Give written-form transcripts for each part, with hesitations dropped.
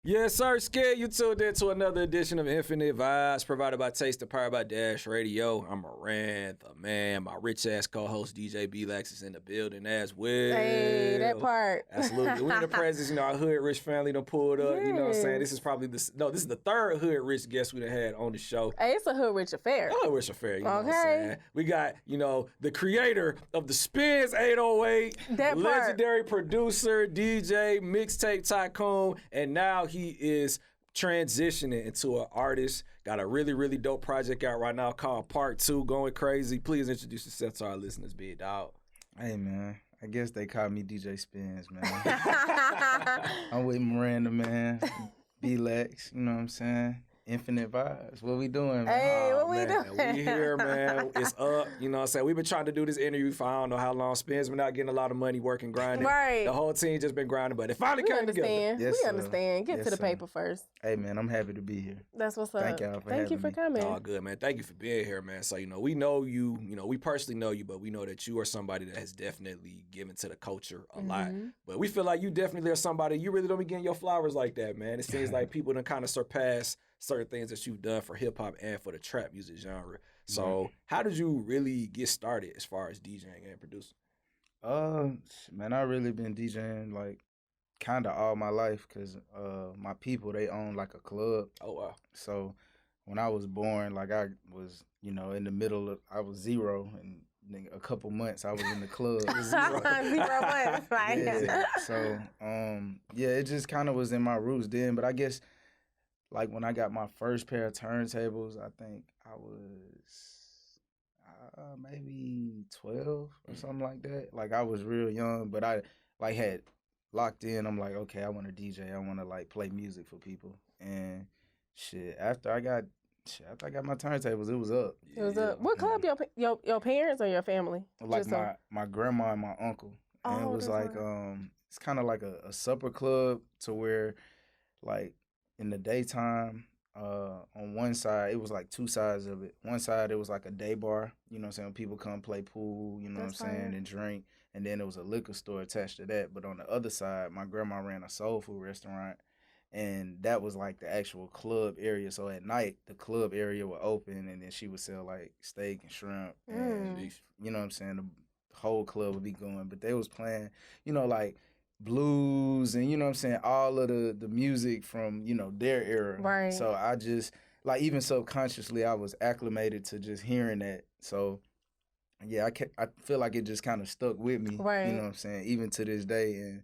Yes, sir, Skid. You tuned in to another edition of Infinite Vibes, provided by Taste and Powered by Dash Radio. I'm Moran, the man. My rich-ass co-host, DJ B-Lax, is in the building as well. Hey, that part. Absolutely. We're in the presence, our Hood Rich family done pulled up. Yes. You know what I'm saying? This is probably this is the third Hood Rich guest we done had on the show. Hey, it's a Hood Rich affair. A Hood Rich affair, you know what I'm saying? We got, the creator of the Spinz 808, that legendary producer, DJ, mixtape tycoon, and now he is transitioning into an artist. Got a really, really dope project out right now called Part 2, Going Crazy. Please introduce yourself to our listeners, big dog. Hey, man. I guess they call me DJ Spinz, man. I'm with Miranda, man. B-Lex, you know what I'm saying? Infinite Vibes. What we doing, man? Hey, what we doing? We here, man. It's up. You know what I'm saying? We've been trying to do this interview for I don't know how long. Spinz been out getting a lot of money, working, grinding. Right. The whole team just been grinding, but it finally came together. Yes, we understand. Get to the paper first. Hey, man, I'm happy to be here. That's what's up. Thank y'all for Thank you for coming. Oh, good, man. Thank you for being here, man. So, we know you, we personally know you, but we know that you are somebody that has definitely given to the culture a lot. But we feel like you definitely are somebody, you really don't be getting your flowers like that, man. It seems like people done kind of surpass certain things that you've done for hip-hop and for the trap music genre. So how did you really get started as far as DJing and producing? Man, I really been DJing like kind of all my life because my people, they own like a club. Oh, wow. So when I was born, like I was, in the middle of, I was 0 and a couple months I was in the club. 0 months, right? Yeah. So, it just kind of was in my roots then, but I guess like when I got my first pair of turntables, I think I was maybe 12 or something like that. Like I was real young, but I like had locked in. I'm like, okay, I want to DJ. I want to like play music for people. And after I got my turntables, it was up. It was up. What club your parents or your family? Like my grandma and my uncle. And it was like it's kind of like a supper club to where like in the daytime, on one side, it was like two sides of it. One side, it was like a day bar, you know what I'm saying? People come play pool, you know what I'm saying, and drink. And then there was a liquor store attached to that. But on the other side, my grandma ran a soul food restaurant, and that was like the actual club area. So at night, the club area would open, and then she would sell like steak and shrimp. And, you know what I'm saying, the whole club would be going. But they was playing, like blues and, you know what I'm saying, all of the music from, their era. Right. So I just, like, even subconsciously, I was acclimated to just hearing that. So, yeah, I feel like it just kind of stuck with me. Right. You know what I'm saying, even to this day. And,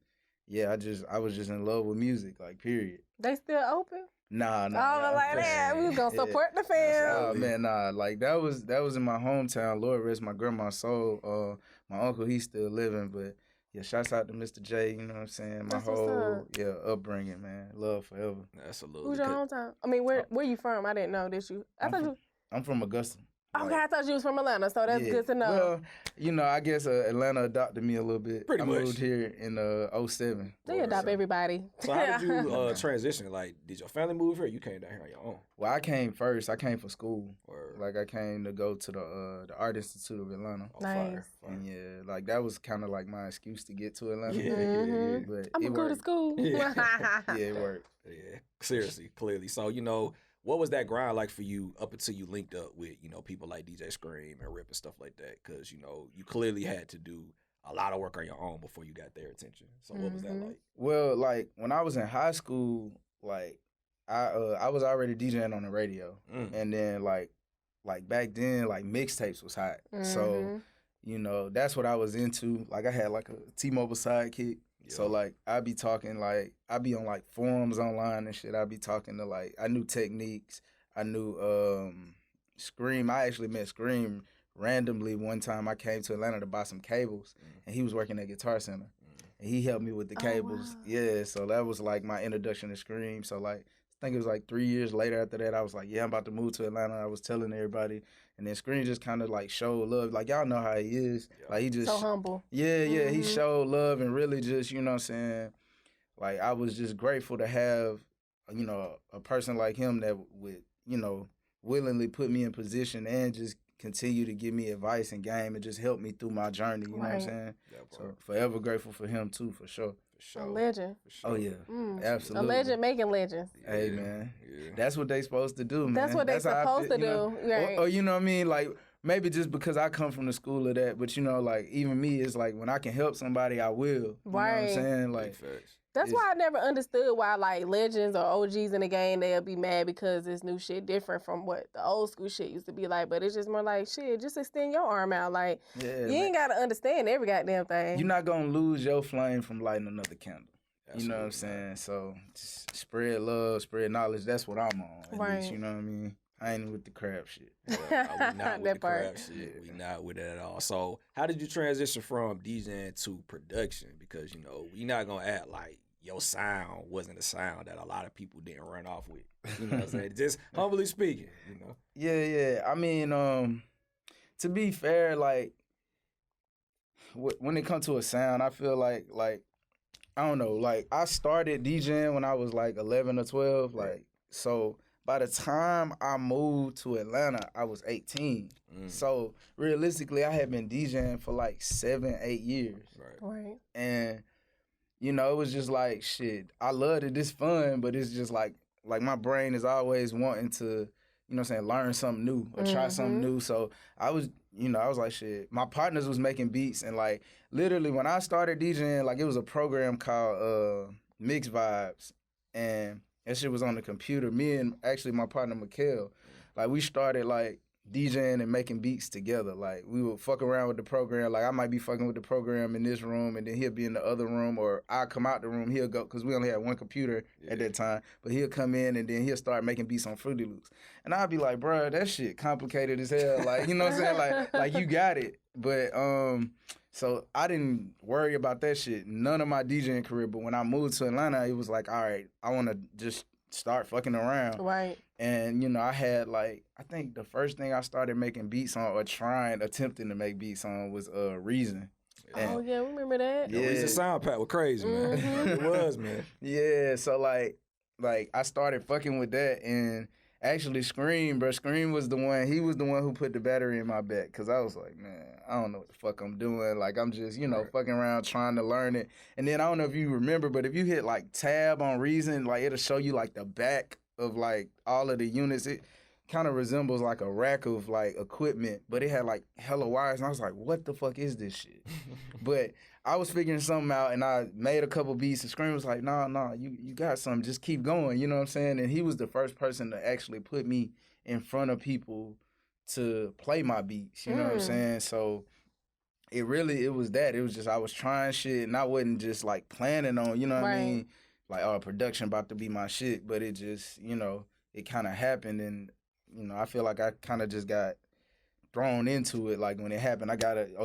yeah, I was just in love with music, like, period. They still open? Nah. Oh, like that. We was going to support the fans. Oh, man, nah. Like, that was in my hometown. Lord rest my grandma's soul. My uncle, he's still living, but yeah, shouts out to Mr. J, you know what I'm saying? My whole upbringing, man. Love forever. Absolutely. Who's your hometown? I mean, where you from? I didn't know that you. I'm from Augusta. Okay, I thought you was from Atlanta, so that's good to know. Well, I guess Atlanta adopted me a little bit. Pretty much. I moved here in 2007. They adopt everybody. So how did you transition? Like, did your family move here or you came down here on your own? Well, I came first. I came for school. Like, I came to go to the Art Institute of Atlanta. Oh, nice. Fire. And, like, that was kind of like my excuse to get to Atlanta. Yeah. But I'm going to go to school. Yeah, it worked. Yeah, seriously, clearly. So, what was that grind like for you up until you linked up with, people like DJ Scream and Rip and stuff like that? Because, you clearly had to do a lot of work on your own before you got their attention. So what was that like? Well, like, when I was in high school, like, I was already DJing on the radio. And then, like back then, like, mixtapes was hot. So, that's what I was into. Like, I had, like, a T-Mobile sidekick. Yeah. So, like, I'd be talking, like, I'd be on, like, forums online and shit. I'd be talking to, like, I knew Techniques. I knew Scream. I actually met Scream randomly one time. I came to Atlanta to buy some cables, and he was working at Guitar Center. And he helped me with the cables. Wow. Yeah, so that was, like, my introduction to Scream. So, like, I think it was, like, 3 years later after that, I was like, yeah, I'm about to move to Atlanta. I was telling everybody. And then Scream just kind of, like, showed love. Like, y'all know how he is. Yeah. Like, he just... So humble. Yeah, he showed love and really just, you know what I'm saying? Like, I was just grateful to have, a person like him that would, willingly put me in position and just continue to give me advice and game and just help me through my journey, you know what I'm saying? So, forever grateful for him, too, for sure. sure. A legend. For sure. Oh yeah, absolutely. A legend making legends. Hey man, that's what they supposed to do, man. That's what they supposed to do. Right. Or you know what I mean, like. Maybe just because I come from the school of that, but you know, like even me, it's like when I can help somebody, I will. You know what I'm saying? Like that's why I never understood why like legends or OGs in the game they'll be mad because this new shit different from what the old school shit used to be like. But it's just more like shit. Just extend your arm out. Like you ain't gotta understand every goddamn thing. You're not gonna lose your flame from lighting another candle. Absolutely. You know what I'm saying? So just spread love, spread knowledge. That's what I'm on. At least, you know what I mean? I ain't with the crap shit. We not with the crap shit. We not with it at all. So how did you transition from DJing to production? Because, you know, we not going to act like your sound wasn't a sound that a lot of people didn't run off with. You know what I'm saying? Just humbly speaking, you know? Yeah. I mean, to be fair, like, when it comes to a sound, I feel like, I don't know, like, I started DJing when I was, like, 11 or 12, like, so... By the time I moved to Atlanta, I was 18. So realistically, I had been DJing for like 7-8 years. Right. And, you know, it was just like, shit, I loved it. It's fun, but it's just like my brain is always wanting to, you know what I'm saying, learn something new or try something new. So I was like, shit, my partners was making beats. And like, literally when I started DJing, like it was a program called Mix Vibes. And that shit was on the computer. Me and actually my partner, Mikhail, like we started like DJing and making beats together. Like we would fuck around with the program. Like I might be fucking with the program in this room and then he'll be in the other room or I'll come out the room, he'll go, because we only had one computer at that time, but he'll come in and then he'll start making beats on Fruity Loops. And I'll be like, bro, that shit complicated as hell. Like, you know what I'm saying? Like you got it. But, so I didn't worry about that shit, none of my DJing career. But when I moved to Atlanta, it was like, all right, I want to just start fucking around. Right. And, you know, I had like, I think the first thing I started making beats on or attempting to make beats on was Reason. Oh, yeah, remember that? Yeah, Reason sound pack was crazy, man. It was, man. Yeah, so like I started fucking with that and actually Scream, bro. Scream was the one, he was the one who put the battery in my back because I was like, man, I don't know what the fuck I'm doing. Like, I'm just, you know, fucking around trying to learn it. And then I don't know if you remember, but if you hit like tab on Reason, like it'll show you like the back of like all of the units. It kind of resembles like a rack of like equipment, but it had like hella wires. And I was like, what the fuck is this shit? But I was figuring something out and I made a couple beats and Scream was like, nah, you got something, just keep going, you know what I'm saying? And he was the first person to actually put me in front of people to play my beats, you know what I'm saying? So it was that. It was just I was trying shit and I wasn't just like planning on, you know what I mean? Like, oh, production about to be my shit, but it just, you know, it kind of happened and, you know, I feel like I kind of just got thrown into it. Like when it happened,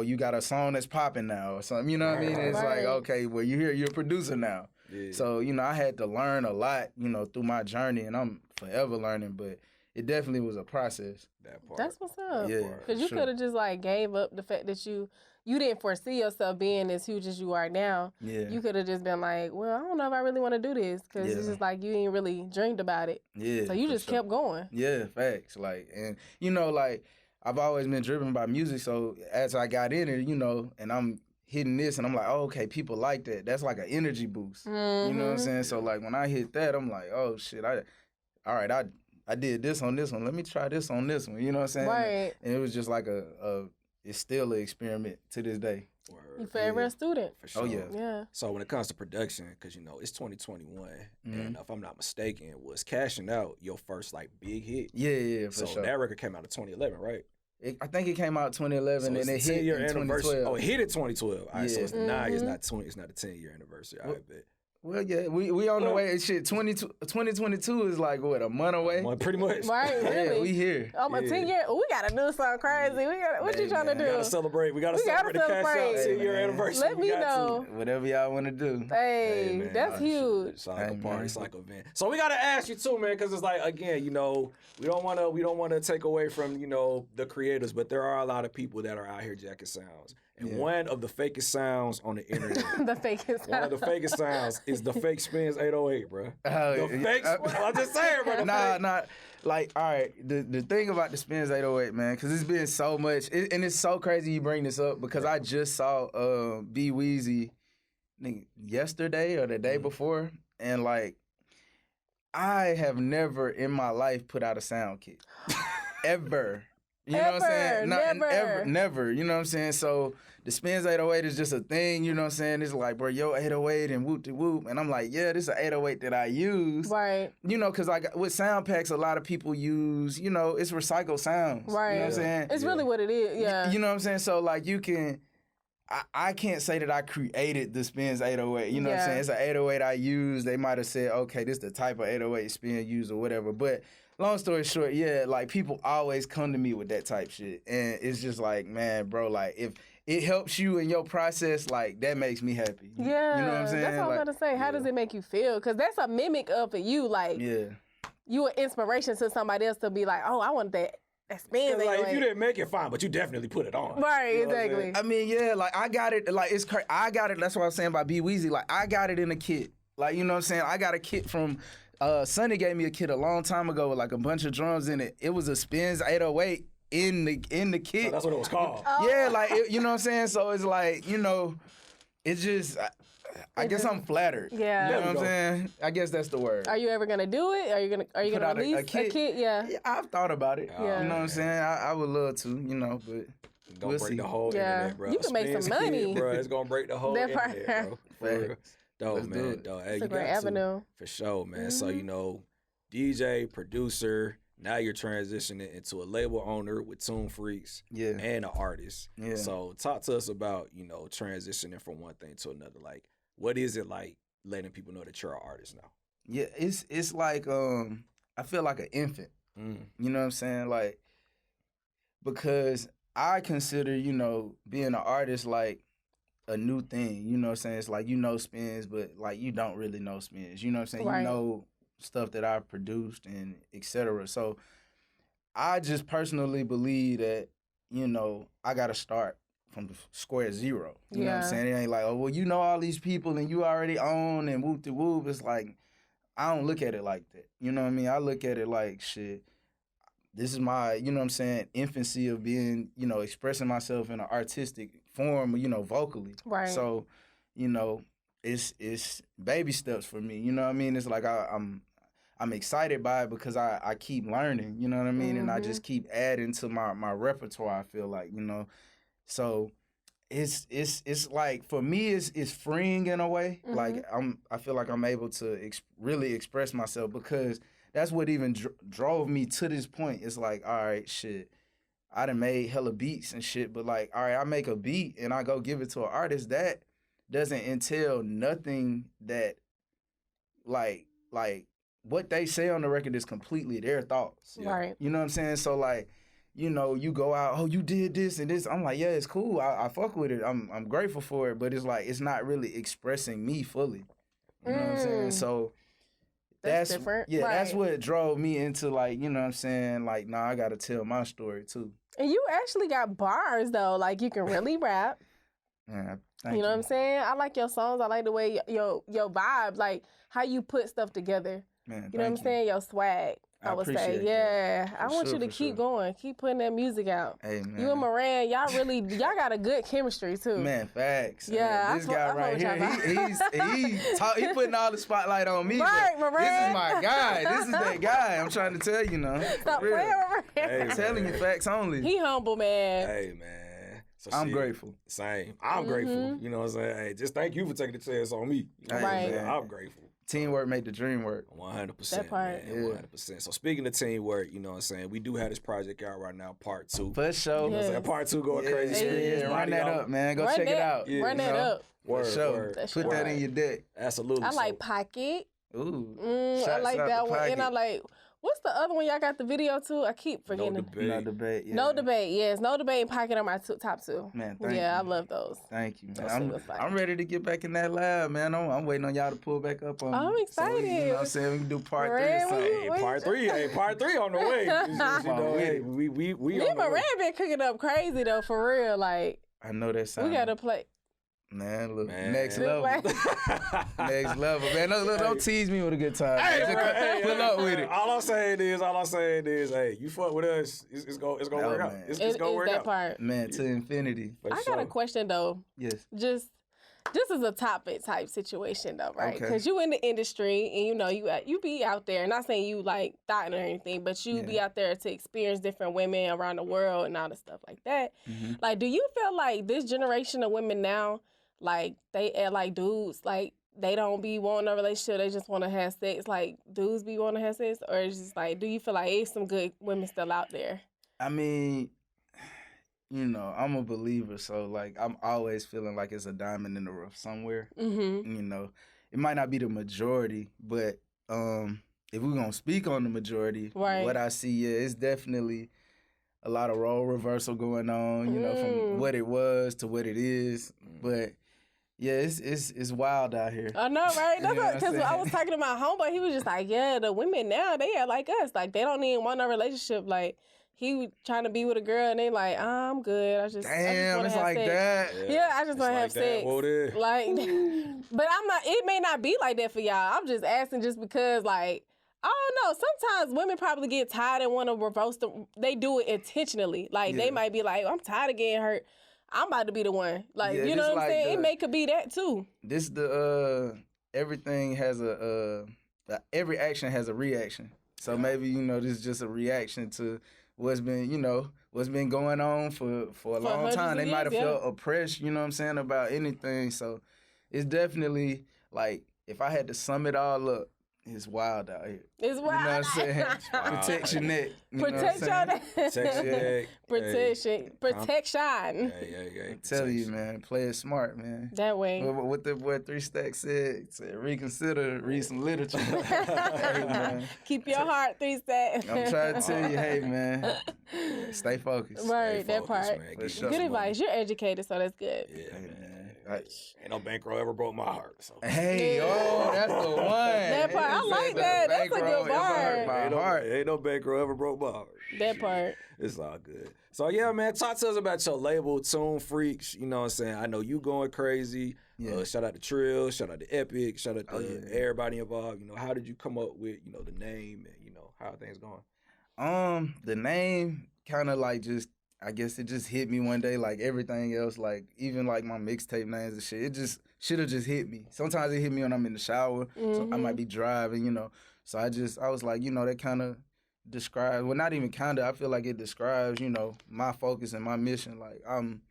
you got a song that's popping now or something, you know what I mean? It's like, okay, well, you're a producer now. Yeah. So, you know, I had to learn a lot, you know, through my journey and I'm forever learning, but it definitely was a process. That part. That's what's up. Yeah. Because you could have just like gave up the fact that you didn't foresee yourself being as huge as you are now. Yeah. You could have just been like, well, I don't know if I really want to do this because it's just like you ain't really dreamed about it. Yeah. So you just kept going. Yeah, facts. Like, and you know, like I've always been driven by music. So as I got in it, you know, and I'm hitting this and I'm like, oh, okay, people like that. That's like an energy boost. Mm-hmm. You know what I'm saying? So like when I hit that, I'm like, oh shit, I did this on this one. Let me try this on this one. You know what I'm saying? Right. And it was just like it's still an experiment to this day. You forever a student. For sure. Oh, yeah. Yeah. So when it comes to production, because, you know, it's 2021, and if I'm not mistaken, was Cashing Out your first, like, big hit? Yeah, for sure. So that record came out in 2011, right? I think it came out 2011, so and it hit in 2012. Oh, it hit in 2012. All right, so it's it's not 20. It's not a 10-year anniversary. I bet. Well, yeah, we on the way. Shit, 2022 is like, what, a month away? Pretty much. Right, really? Yeah, we here. Oh, my 10 year. We got to do something crazy. What you trying to do? We got to celebrate. We got to celebrate the Cash Out 10-year anniversary. Let me know. Whatever y'all want to do. Hey, man, that's huge. It's like a party. It's like an event. So we got to ask you, too, man, because it's like, again, you know, we don't want to take away from, you know, the creators, but there are a lot of people that are out here jacking sounds. And one of the fakest sounds on the internet. The fakest sounds. One of the fakest sounds is the fake Spinz 808, bro. The fake I'm just saying, bro. Nah. Like, all right, the thing about the Spinz 808, man, because it's been so much, and it's so crazy you bring this up, because I just saw B Weezy yesterday or the day before, and like I have never in my life put out a sound kit ever. You know what I'm saying? Never. You know what I'm saying? So the Spinz 808 is just a thing. You know what I'm saying? It's like, bro, yo 808 and whoop de whoop, and I'm like, yeah, this is an 808 that I use. Right. You know, because like with sound packs, a lot of people use. You know, it's recycled sounds. Right. You know what I'm saying? It's really what it is. Yeah. You know what I'm saying? So like you can. I can't say that I created the Spinz 808. You know what I'm saying? It's an 808 I use. They might have said, okay, this is the type of 808 Spinz use or whatever. But long story short, yeah, like people always come to me with that type shit. And it's just like, man, bro, like if it helps you in your process, like that makes me happy. Yeah. You know what I'm saying? That's what I'm going to say. How does it make you feel? Because that's a mimic of you. Like, you an inspiration to somebody else to be like, oh, I want that. Spinz like if you didn't make it, fine, but you definitely put it on. Right, you know exactly. I mean, yeah, like I got it. Like it's crazy. I got it. That's what I was saying about B Weezy. Like I got it in a kit. Like you know what I'm saying. I got a kit from. Sonny gave me a kit a long time ago with like a bunch of drums in it. It was a Spinz 808 in the kit. So that's what it was called. Yeah, like you know what I'm saying. So it's like it's just. I guess I'm flattered. Yeah. You know what I'm saying? I guess that's the word. Are you ever gonna do it? Are you gonna release a kit? Yeah. I've thought about it. Yeah. You know what I'm saying? I would love to, but Gonna break the whole internet, bro. You can make some money. Kid, bro. It's gonna break the whole internet, bro. For real. Dope, man. Dope. Hey, it's you a great got avenue. For sure, man. So, DJ, producer, now you're transitioning into a label owner with Tune Freaks and an artist. Yeah. So talk to us about, transitioning from one thing to another. Like, what is it like letting people know that you're an artist now? Yeah, it's like I feel like an infant. You know what I'm saying? Like, because I consider, being an artist like a new thing. You know what I'm saying? It's like Spinz, but like you don't really know Spinz. You know what I'm saying? Right. You know stuff that I've produced and etc. So I just personally believe that, I gotta start from square zero. You know what I'm saying? It ain't like, oh, well, you know all these people and you already own and whoop de whoop. It's like, I don't look at it like that. You know what I mean? I look at it like, shit, this is my, infancy of being, expressing myself in an artistic form, vocally. Right. So, it's baby steps for me. You know what I mean? It's like I'm excited by it because I keep learning, you know what I mean? And I just keep adding to my repertoire, I feel like, So it's like, for me, it's freeing in a way. Like I feel like I'm able to really express myself because that's what even drove me to this point. It's like, all right, shit, I done made hella beats and shit, but like, all right, I make a beat and I go give it to an artist. That doesn't entail nothing that, like what they say on the record is completely their thoughts. Right. You know what I'm saying? So like, you go out, oh, you did this and this. I'm like, yeah, it's cool. I fuck with it. I'm grateful for it, but it's like, it's not really expressing me fully. You know what I'm saying? So that's different. Yeah, that's what drove me into like, you know what I'm saying? Like, nah, I got to tell my story too. And you actually got bars though. Like you can really rap. Yeah, you know what I'm saying? I like your songs. I like the way your vibe, like how you put stuff together. Man, you know what I'm saying? Your swag. I would say, yeah. I want you to keep going. Keep putting that music out. Hey, man. You and Moran, y'all got a good chemistry too. Man, facts. Yeah, this guy right here, he putting all the spotlight on me. Right, Moran. This is my guy. This is that guy. I'm trying to tell you, Stop playing, Moran. Hey, I'm telling you, facts only. He humble, man. Hey, man. So I'm grateful. Same. I'm grateful. You know what I'm saying? Hey, just thank you for taking the chance on me. You know right. I'm grateful. Teamwork make the dream work. 100%. That part. Man, 100%. So speaking of teamwork, you know what I'm saying? We do have this project out right now, part 2. For sure. You know what I'm saying? Part 2 going crazy. Yeah, run that up, man. Go check it out. Yeah, run that up. For sure. Put that in your deck. Absolutely. I like Pocket. Ooh. I like that one. And I like, what's the other one y'all got the video to? I keep forgetting. No Debate. No Debate, yeah. No Debate, yes. No Debate and Pocket are my top 2. Man, thank you. Yeah, I love those. Thank you, man. I'm ready to get back in that lab, man. I'm waiting on y'all to pull back up on me. I'm excited. So, you know what I'm saying? We can do part 3 or something. Part 3 on the way. Hey, we Me and Moran been cooking up crazy, though, for real. Like, I know that sound. We got to play. Man, look, next level. Next level, man. Look, don't tease me with a good time. Hey, pull up with it. All I'm saying is, hey, you fuck with us, it's gonna work out. It's gonna work that out. Part. Man, to infinity. I got a question though. Yes. Just this is a topic type situation though, right? Okay. Because you in the industry and you be out there. Not saying you like thotting or anything, but you be out there to experience different women around the world and all the stuff like that. Mm-hmm. Like, do you feel like this generation of women now, like they act like dudes, like they don't be wanting a relationship, they just want to have sex, like dudes be wanting to have sex, or it's just like, do you feel like there's some good women still out there? I mean, you know, I'm a believer, so like I'm always feeling like it's a diamond in the rough somewhere. Mm-hmm. You know, it might not be the majority, but if we're gonna speak on the majority, what I see, it's definitely a lot of role reversal going on. You know, from what it was to what it is, but. Yeah, it's wild out here. I know, right? That's because I was talking to my homeboy. He was just like, yeah, the women now, they are like us. Like, they don't even want a relationship. Like, he was trying to be with a girl, and they like, I'm good. I just want to have it's like sex. that. Yeah, I just want to have sex. Like, but I'm not. It may not be like that for y'all. I'm just asking just because, like, I don't know. Sometimes women probably get tired and want to reverse them. They do it intentionally. Like, they might be like, I'm tired of getting hurt. I'm about to be the one. Like, you know what I'm saying? It could be that too. This everything has every action has a reaction. So maybe, you know, this is just a reaction to what's been going on for a long time. They might have felt oppressed, you know what I'm saying, about anything. So it's definitely like, if I had to sum it all up, it's wild out here. It's wild. You know what I'm saying? Protect your neck. Protect your neck. Protection. Protection. Yeah. I'm telling you, man, play it smart, man. That way. What the boy 3 Stacks said, reconsider, read some literature. Hey, man. Keep your heart 3 Stacks. I'm trying to tell you, hey, man, stay focused. Right, stay that part. Man. Good advice. You're educated, so that's good. Yeah, man. Ain't no bankroll ever broke my heart. So. Hey, that's the one. That part, I like that. That's a good part. Ain't no bankroll ever broke my heart. That part. It's all good. So, yeah, man, talk to us about your label, Tune Freaks. You know what I'm saying? I know you going crazy. Yeah. Shout out to Trill. Shout out to Epic. Shout out to everybody involved. You know, how did you come up with, you know, the name and, you know, how are things going? The name kind of like I guess it just hit me one day, like everything else, like even like my mixtape names and shit. It just should have just hit me. Sometimes it hit me when I'm in the shower, so I might be driving, you know. So I was like, you know, that kind of describes, well, not even kind of, I feel like it describes, you know, my focus and my mission. Like, I'm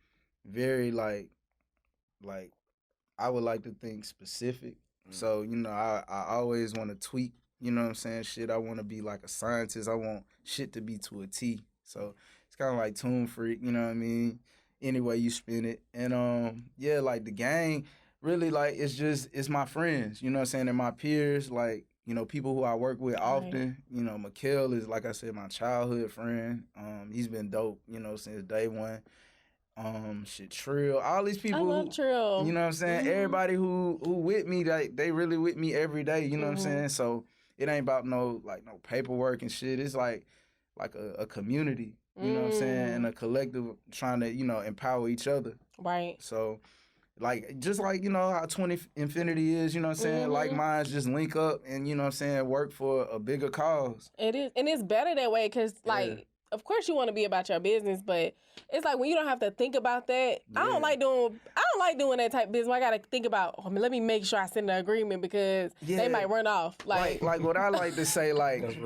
very, like I would like to think specific. So, you know, I always want to tweak, you know what I'm saying, shit. I want to be like a scientist. I want shit to be to a T. So it's kind of like Tune Freak, you know what I mean? Any way you spin it. And, yeah, like the gang, really, like, it's my friends, you know what I'm saying, and my peers, like, you know, people who I work with often. You know, Mikhail is, like I said, my childhood friend. He's been dope, you know, since day one. Trill, all these people. I love Trill. You know what I'm saying? Everybody who with me, like, they really with me every day, you know what I'm saying? So it ain't about no paperwork and shit. It's like a community, you know what I'm saying? And a collective trying to, you know, empower each other. Right. So, like, just like, you know, how 20 Infinity is, you know what I'm saying? Like minds just link up and, you know what I'm saying, work for a bigger cause. It is. And it's better that way because, like, of course you want to be about your business, but it's like when you don't have to think about that. I don't like doing that type of business. I got to think about, let me make sure I send an agreement because they might run off. Like what I like to say, like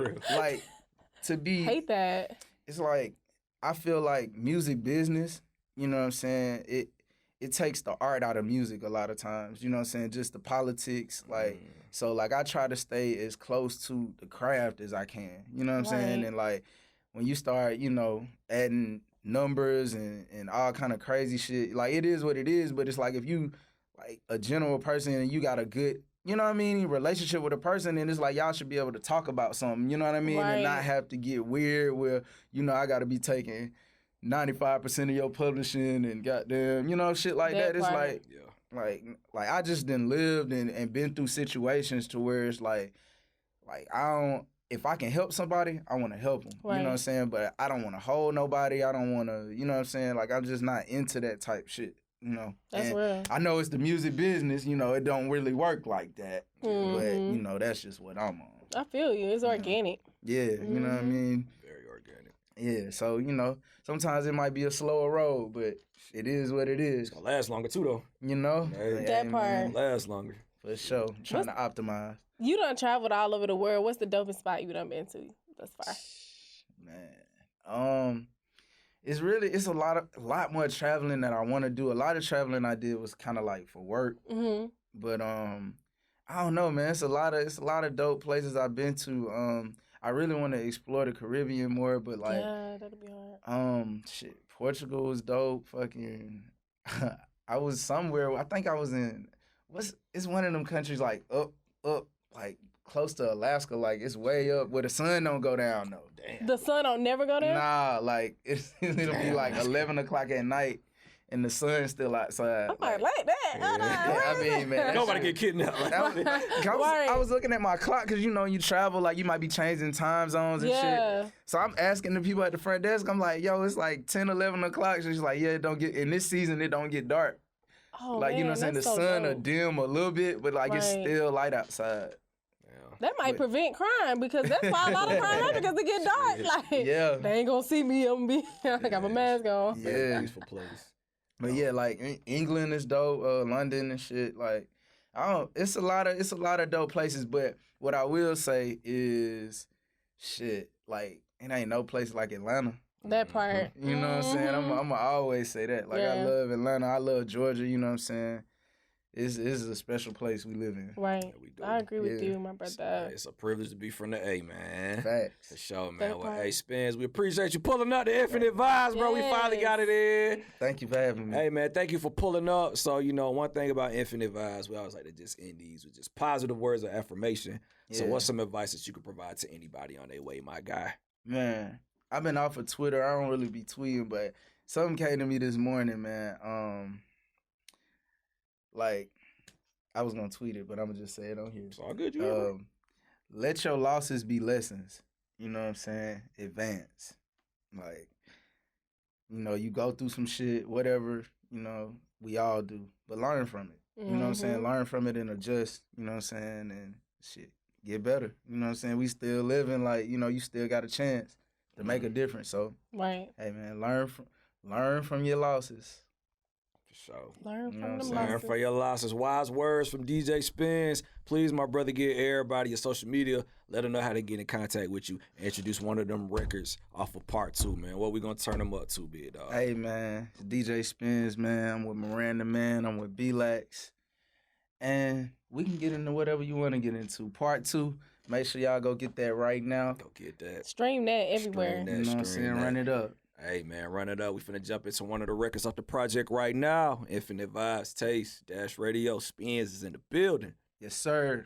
to be. Hate that. It's like, I feel like music business, you know what I'm saying? It takes the art out of music a lot of times, you know what I'm saying? Just the politics, like, so, like, I try to stay as close to the craft as I can, you know what I'm saying? And, like, when you start, you know, adding numbers and all kind of crazy shit, like, it is what it is, but it's like if you, like, a general person and you got a good, you know what I mean, relationship with a person, and it's like y'all should be able to talk about something, you know what I mean? And not have to get weird where, you know, I got to be taking 95% of your publishing and goddamn, you know, shit like that. It's like I just done lived and been through situations to where it's like if I can help somebody, I want to help them. You know what I'm saying? But I don't want to hold nobody. I don't want to, you know what I'm saying? Like, I'm just not into that type shit, you know? That's real. I know it's the music business, you know, it don't really work like that. But, you know, that's just what I'm on. I feel you. It's organic. Yeah, you know what I mean? Very organic. Yeah, so, you know, sometimes it might be a slower road, but it is what it is. It's gonna last longer too, though. You know? Hey, that part. Man, last longer. for sure. Trying to optimize. You done traveled all over the world. What's the dopest spot you done been to thus far? Man, it's a lot more traveling that I want to do. A lot of traveling I did was kind of like for work, but I don't know, man. It's a lot of dope places I've been to. I really want to explore the Caribbean more, but like, yeah, that'll be hard. Portugal was dope. Fucking, I was somewhere. I think I was in it's one of them countries like up, like close to Alaska. Like it's way up where the sun don't go down though. Damn. The sun don't never go down? Nah, like it'll be like 11 o'clock at night. And the sun's still outside. I'm like that. Yeah, I mean, man. Nobody get kidnapped. I was looking at my clock because, you know, you travel, like, you might be changing time zones and shit. So I'm asking the people at the front desk, I'm like, yo, it's like 10, 11 o'clock. She's like, yeah, in this season, it don't get dark. Oh, like, man, you know what I'm saying? The sun will dim a little bit, but, like, it's still light outside. That might prevent crime because that's why a lot of crime happens because it get dark. Like, they ain't gonna see me. I'm gonna be, I got my mask on. Yeah. Peaceful place. But yeah, like England is dope, London and shit. Like, it's a lot of dope places. But what I will say is, shit, like it ain't no place like Atlanta. That part. You know what I'm saying? I'ma always say that. Like I love Atlanta, I love Georgia. You know what I'm saying? This is a special place we live in. Right. Yeah, I agree with you, my brother. It's a privilege to be from the A, man. Facts. For sure, man. Well, hey, Spinz, we appreciate you pulling up the Infinite Vibes, bro. We finally got it in. Thank you for having me. Hey, man, thank you for pulling up. So, you know, one thing about Infinite Vibes, we always like to just end these with just positive words of affirmation. Yeah. So what's some advice that you could provide to anybody on their way, my guy? Man, I've been off of Twitter. I don't really be tweeting, but something came to me this morning, man. Like, I was gonna tweet it, but I'm gonna just say it on here. It's all good, you let your losses be lessons. You know what I'm saying? Advance. Like, you know, you go through some shit, whatever, you know, we all do. But learn from it. You know what I'm saying? Learn from it and adjust, you know what I'm saying? And shit, get better. You know what I'm saying? We still living, like, you know, you still got a chance to make a difference. So, hey man, learn from your losses. So, learn from them losses. Learn from your losses. Wise words from DJ Spinz. Please, my brother, get everybody your social media. Let them know how to get in contact with you. Introduce one of them records off of part 2, man. What we gonna turn them up to, big dog? Hey, man, it's DJ Spinz, man. I'm with Miranda, man. I'm with B-Lax. And we can get into whatever you want to get into. Part 2, make sure y'all go get that right now. Go get that. Stream that everywhere. You know what I'm saying? Run it up. Hey, man, run it up. We finna jump into one of the records off the project right now. Infinite Vibes, Taste, Dash Radio. Spinz is in the building. Yes, sir.